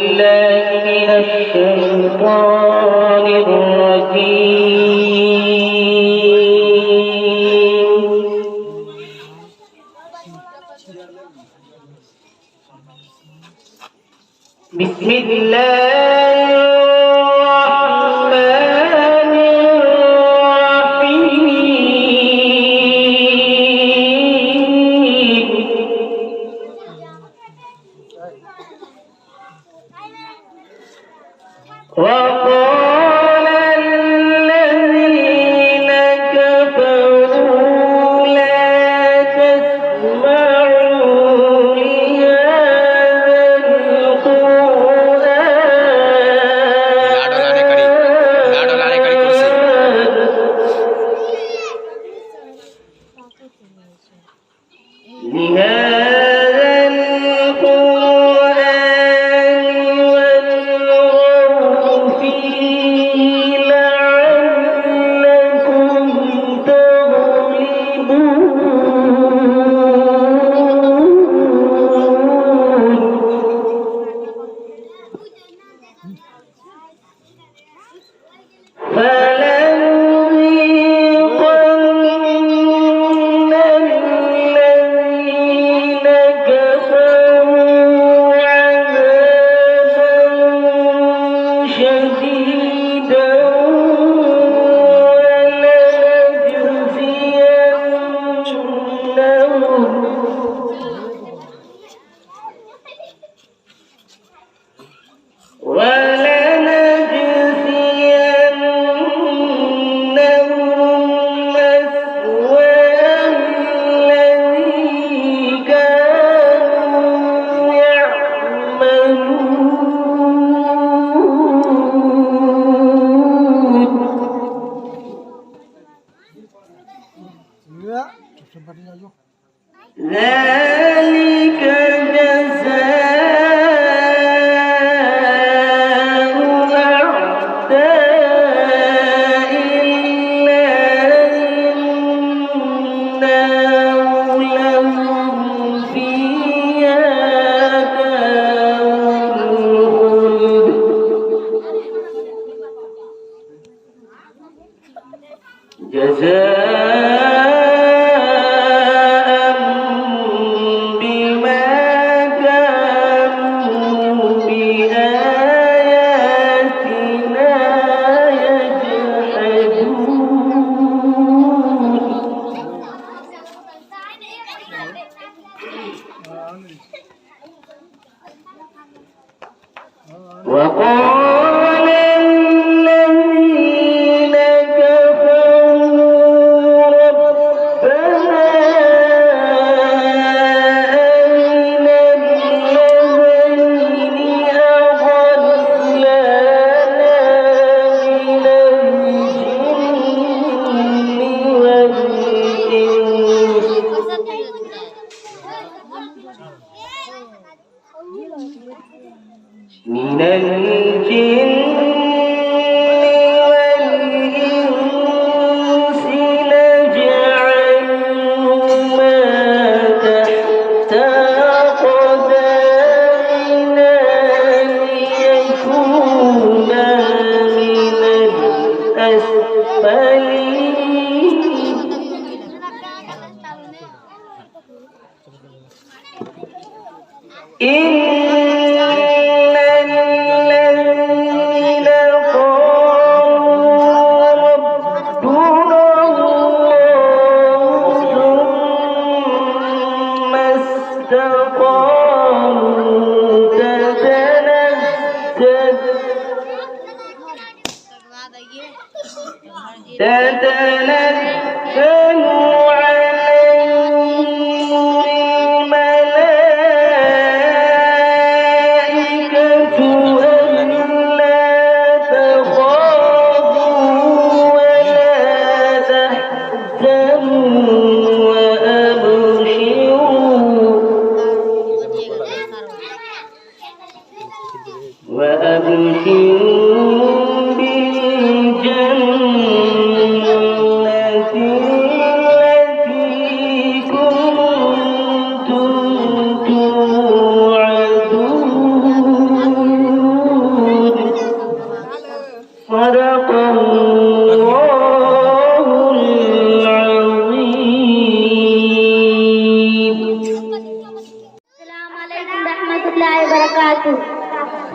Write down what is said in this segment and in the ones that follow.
بالله من الشيطان الرجيم. بسم الله الرحمن الرحيم. وقال الذين كفروا لا تسمعوا لهذا ذلك جزاء أعداء الله النار لهم فيها دار الخلد وقال الذين كفروا ربنا أرنا الذين أضلانا من الجن والإنس من الجن والإنس نجعلهما تحت أقدامنا ليكونا من الأسفلين. تتنزل عليهم الملائكة ألا تخافوا ولا تحزنوا وأبشروا بالجنة التي كنتم توعدون.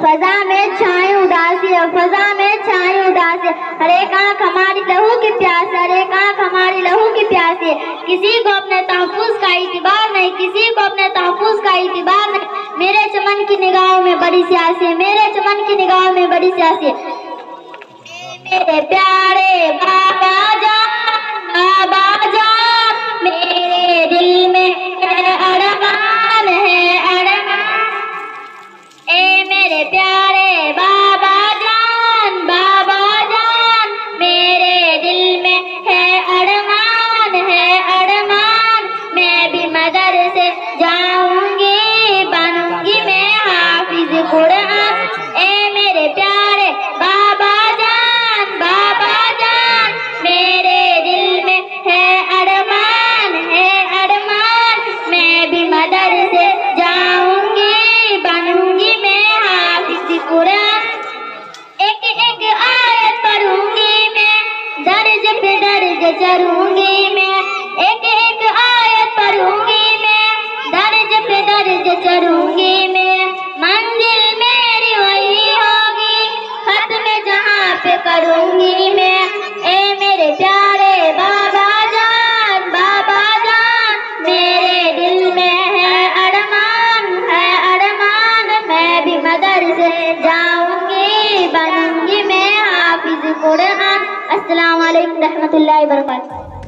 फजा में छाई उदासी है, फजा में छाई उदासी है। हर एक आँख हमारी लहू की प्यास है, हर एक आँख हमारी लहू की प्यास है। किसी को अपने तहफ़्फ़ुज़ का इतिबार नहीं, किसी को अपने तहफ़्फ़ुज़ का इतिबार नहीं। मेरे चमन की निगाहों में बड़ी सियासी है, मेरे चमन की निगाहों में बड़ी सियासी है। मेरे प्यारे बाबा जान, मेरे दिल में है अरमान, है अरमान। ए मेरे प्यारे बाबा जान, मेरे दिल में है अरमान, है अरमान। मैं भी मदरसे जाऊंगी, बनूंगी मैं हाफिज कुरान। ए मेरे प्यारे बाबा जान, मेरे दिल में है अरमान, है अरमान। मैं भी मदरसे जाऊंगी, बनूंगी मैं हाफिज कुरान। एक एक आयत पढ़ूंगी मैं, दर्ज पे दर्ज चढ़ूंगी मैं। एक एक आयत पढ़ूंगी मैं, दर्ज पे दर्ज चढ़ूंगी मैं। मंजिल मेरी वही होगी, खत्म जहां पे करूंगी मैं। ए मेरे प्यारे बाबा जान, मेरे दिल में है अरमान, है अरमान। मैं भी मदरसे जाऊंगी, बनूंगी मैं हाफिज कुरान। अस्सलाम वालेकुम रहमतुल्लाहि व बरकातहू।